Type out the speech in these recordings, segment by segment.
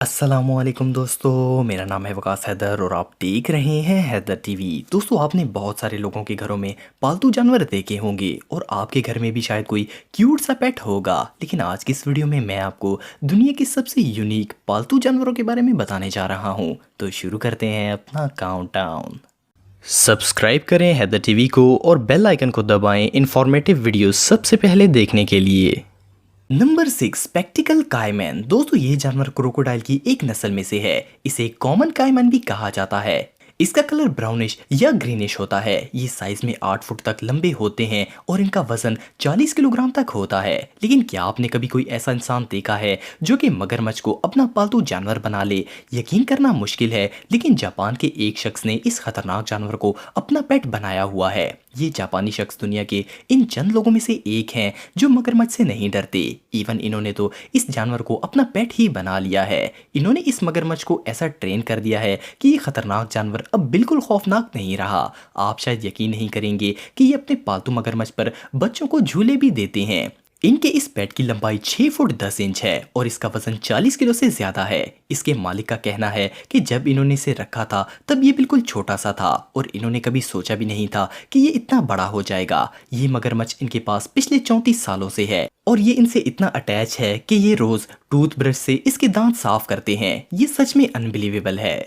अस्सलामुअलैकुम दोस्तों, मेरा नाम है वकास हैदर और आप देख रहे हैं हैदर टीवी। दोस्तों, आपने बहुत सारे लोगों के घरों में पालतू जानवर देखे होंगे और आपके घर में भी शायद कोई क्यूट सा पेट होगा। लेकिन आज की इस वीडियो में मैं आपको दुनिया के सबसे यूनिक पालतू जानवरों के बारे में बताने जा रहा हूँ। तो शुरू करते हैं अपना काउंटडाउन। सब्सक्राइब करें हैदर टीवी को और बेल आइकन को दबाएं इंफॉर्मेटिव वीडियो सबसे पहले देखने के लिए। Number 6, spectacled caiman. दोस्तों, ये जानवर क्रोकोडाइल की एक नस्ल में से है। इसे कॉमन कायमैन भी कहा जाता है। इसका कलर ब्राउनिश या ग्रीनिश होता है। ये साइज में 8 फुट तक लंबे होते हैं और इनका वजन 40 किलोग्राम तक होता है। लेकिन क्या आपने कभी कोई ऐसा इंसान देखा है जो कि मगरमच्छ को अपना पालतू जानवर बना ले? यकीन करना मुश्किल है, लेकिन जापान के एक शख्स ने इस खतरनाक जानवर को अपना पेट बनाया हुआ है। ये जापानी शख्स दुनिया के इन चंद लोगों में से एक हैं जो मगरमच्छ से नहीं डरते। इवन इन्होंने तो इस जानवर को अपना पेट ही बना लिया है। इन्होंने इस मगरमच्छ को ऐसा ट्रेन कर दिया है कि ये खतरनाक जानवर अब बिल्कुल खौफनाक नहीं रहा। आप शायद यकीन नहीं करेंगे कि ये अपने पालतू मगरमच्छ पर बच्चों को झूले भी देते हैं। इनके इस पेट की लंबाई 6 फुट 10 इंच है और इसका वजन 40 किलो से ज्यादा है। इसके मालिक का कहना है कि जब इन्होंने इसे रखा था तब ये बिल्कुल छोटा सा था और इन्होंने कभी सोचा भी नहीं था कि ये इतना बड़ा हो जाएगा। ये मगरमच्छ इनके पास पिछले 34 सालों से है और ये इनसे इतना अटैच है कि ये रोज टूथब्रश से इसके दांत साफ करते हैं। ये सच में अनबिलीवेबल है।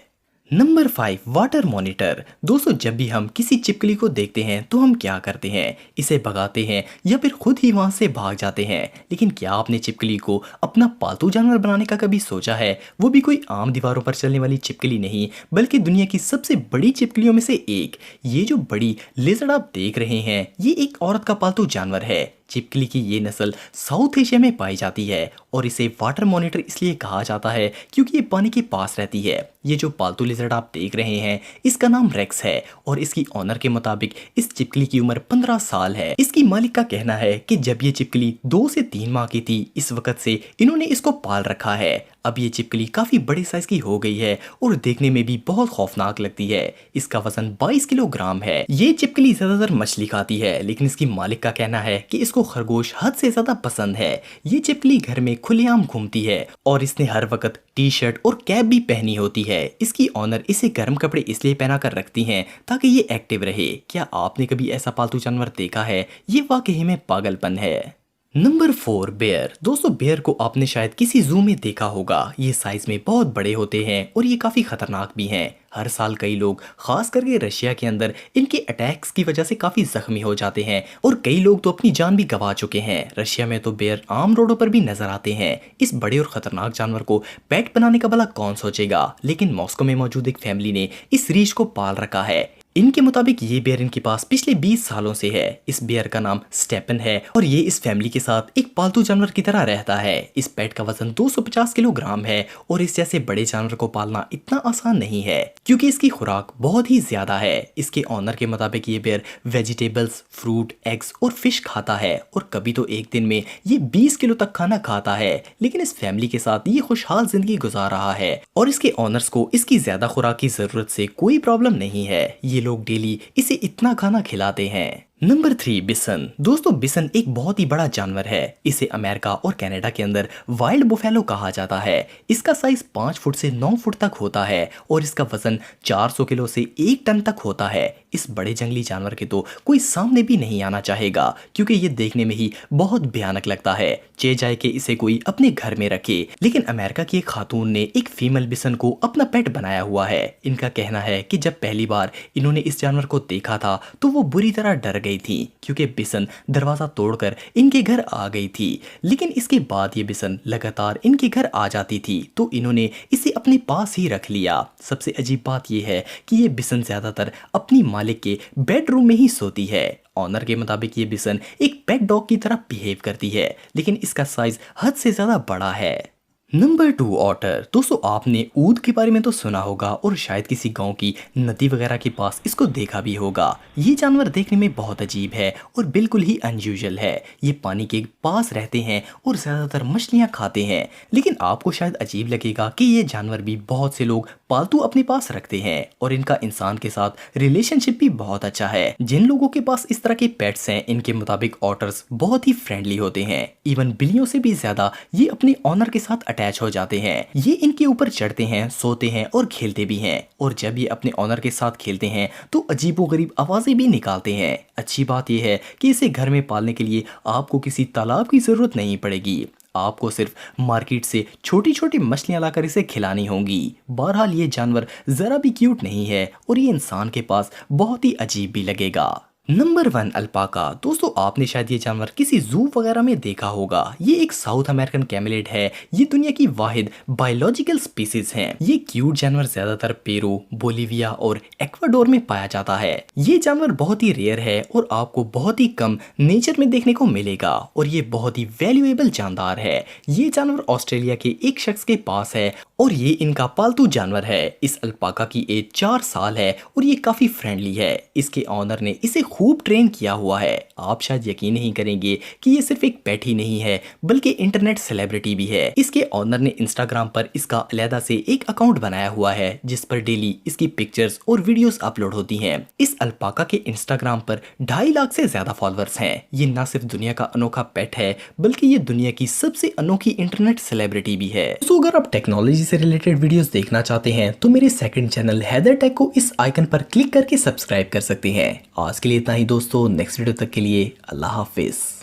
Number 5, water monitor. दोस्तों, जब भी हम किसी छिपकली को देखते हैं तो हम क्या करते हैं? इसे भगाते हैं या फिर खुद ही वहां से भाग जाते हैं। लेकिन क्या आपने छिपकली को अपना पालतू जानवर बनाने का कभी सोचा है? वो भी कोई आम दीवारों पर चलने वाली छिपकली नहीं, बल्कि दुनिया की सबसे बड़ी छिपकलियों में से एक। ये जो बड़ी लेजर्ड आप देख रहे हैं, ये एक औरत का पालतू जानवर है। छिपकली की ये नस्ल साउथ एशिया में पाई जाती है और इसे वाटर मॉनिटर इसलिए कहा जाता है क्योंकि ये पानी के पास रहती है। ये जो पालतू लिजर्ड आप देख रहे हैं, इसका नाम रेक्स है और इसकी ऑनर के मुताबिक इस छिपकली की उम्र 15 साल है। इसकी मालिक का कहना है कि जब ये छिपकली 2 से 3 माह की थी, इस वक्त से इन्होंने इसको पाल रखा है। अब ये छिपकली काफी बड़े साइज की हो गई है और देखने में भी बहुत खौफनाक लगती है। इसका वजन 22 किलोग्राम है। ये छिपकली ज्यादातर मछली खाती है, लेकिन इसकी मालिक का कहना है कि इसको खरगोश हद से ज्यादा पसंद है। ये छिपकली घर में खुलेआम घूमती है और इसने हर वक्त टी शर्ट और कैप भी पहनी होती है। इसकी ऑनर इसे गर्म कपड़े इसलिए पहना कर रखती हैं ताकि ये एक्टिव रहे। क्या आपने कभी ऐसा पालतू जानवर देखा है? ये वाकई में पागलपन है। Number 4, bear. दोस्तों, बेयर को आपने शायद किसी जू में देखा होगा। ये साइज में बहुत बड़े होते हैं और ये काफी खतरनाक भी हैं। हर साल कई लोग, खास करके रशिया के अंदर, इनके अटैक्स की वजह से काफी जख्मी हो जाते हैं और कई लोग तो अपनी जान भी गंवा चुके हैं। रशिया में तो बेयर आम रोडों पर भी नजर आते हैं। इस बड़े और खतरनाक जानवर को पेट बनाने का भला कौन सोचेगा? लेकिन मॉस्को में मौजूद एक फैमिली ने इस रीछ को पाल रखा है। इनके मुताबिक ये बेयर इनके पास पिछले 20 सालों से है। इस बेयर का नाम स्टेपन है और ये इस फैमिली के साथ एक पालतू जानवर की तरह रहता है। इस पेट का वजन 250 किलोग्राम है और इस जैसे बड़े जानवर को पालना इतना आसान नहीं है क्योंकि इसकी खुराक बहुत ही ज्यादा है। इसके ऑनर के मुताबिक ये बेयर वेजिटेबल्स, फ्रूट, एग्स और फिश खाता है और कभी तो एक दिन में ये 20 किलो तक खाना खाता है। लेकिन इस फैमिली के साथ ये खुशहाल जिंदगी गुजार रहा है और इसके ऑनर्स को इसकी ज्यादा खुराक की जरूरत से कोई प्रॉब्लम नहीं है। ये लोग डेली इसे इतना खाना खिलाते हैं। नंबर 3, बिसन। दोस्तों, बिसन एक बहुत ही बड़ा जानवर है। इसे अमेरिका और कनाडा के अंदर वाइल्ड बुफेलो कहा जाता है। इसका साइज 5 फुट से 9 फुट तक होता है और इसका वजन 400 किलो से 1 टन तक होता है। इस बड़े जंगली जानवर के तो कोई सामने भी नहीं आना चाहेगा क्योंकि ये देखने में ही बहुत भयानक लगता है। चे जाए कि इसे कोई अपने घर में रखे। लेकिन अमेरिका की एक खातून ने एक फीमेल बिसन को अपना पेट बनाया हुआ है। इनका कहना है कि जब पहली बार इन्होंने इस जानवर को देखा था तो वो बुरी तरह डर गई थी क्योंकि बिसन दरवाजा तोड़कर इनके घर आ गई थी। लेकिन इसके बाद ये बिसन लगातार इनके घर आ जाती थी तो इन्होंने इसे अपने पास ही रख लिया। सबसे अजीब बात यह है कि ये बिसन ज्यादातर अपनी मालिक के बेडरूम में ही सोती है। ऑनर के मुताबिक ये बिसन एक पेट डॉग की तरह बिहेव करती है, लेकिन इसका साइज हद से ज्यादा बड़ा है। Number 2, otter. दोस्तों, आपने ऊद के बारे में तो सुना होगा और शायद किसी गांव की नदी वगैरह के पास इसको देखा भी होगा। ये जानवर देखने में बहुत अजीब है और बिल्कुल ही अनयूजुअल है। ये पानी के पास रहते हैं और ज्यादातर मछलियां खाते हैं। लेकिन आपको शायद अजीब लगेगा कि ये जानवर भी बहुत से लोग पालतू अपने पास रखते हैं और इनका इंसान के साथ रिलेशनशिप भी बहुत अच्छा है। जिन लोगों के पास इस तरह के पेट्स हैं, इनके मुताबिक ऑटर्स बहुत ही फ्रेंडली होते हैं। इवन बिल्लियों से भी ज्यादा ये अपने ऑनर के साथ अटैच हो जाते हैं। ये इनके ऊपर चढ़ते हैं, सोते हैं और खेलते भी हैं। और जब ये अपने ऑनर के साथ खेलते हैं तो अजीबोगरीब आवाजें भी निकालते हैं। अच्छी बात यह है कि इसे घर में पालने के लिए आपको किसी तालाब की जरूरत नहीं पड़ेगी। आपको सिर्फ मार्केट से छोटी छोटी मछलियां लाकर इसे खिलानी होंगी। बहरहाल ये जानवर जरा भी क्यूट नहीं है और ये इंसान के पास बहुत ही अजीब भी लगेगा। Number 1 alpaca. दोस्तों आपने शायद ये जानवर किसी जू वगैरह में देखा होगा। ये एक साउथ अमेरिकन कैमेलिड है। ये दुनिया की वाहिद बायोलॉजिकल स्पीसीज है। ये क्यूट जानवर ज्यादातर पेरू, बोलिविया और इक्वाडोर में पाया जाता है। ये जानवर बहुत ही रेयर है और आपको बहुत ही कम नेचर में देखने को मिलेगा और ये बहुत ही वैल्यूएबल जानदार है। ये जानवर ऑस्ट्रेलिया के एक शख्स के पास है और ये इनका पालतू जानवर है। इस अल्पाका की एज 4 साल है और ये काफी फ्रेंडली है। इसके ऑनर ने इसे खूब ट्रेन किया हुआ है। आप शायद यकीन नहीं करेंगे कि ये सिर्फ एक पेट ही नहीं है बल्कि इंटरनेट सेलिब्रिटी भी है। इसके ऑनर ने इंस्टाग्राम पर इसका अलहदा से एक अकाउंट बनाया हुआ है जिस पर डेली इसकी पिक्चर्स और वीडियोस अपलोड होती हैं। इस अल्पाका के इंस्टाग्राम पर 2.5 लाख से ज्यादा फॉलोअर्स हैं। ये न सिर्फ दुनिया का अनोखा पेट है बल्कि ये दुनिया की सबसे अनोखी इंटरनेट सेलिब्रिटी भी है। तो अगर आप टेक्नोलॉजी से रिलेटेड वीडियोस देखना चाहते हैं तो मेरे सेकंड चैनल हैदर टेक को इस आइकन पर क्लिक करके सब्सक्राइब कर सकते हैं। आज के लिए इतना ही दोस्तों, नेक्स्ट वीडियो तक के लिए अल्लाह हाफिज।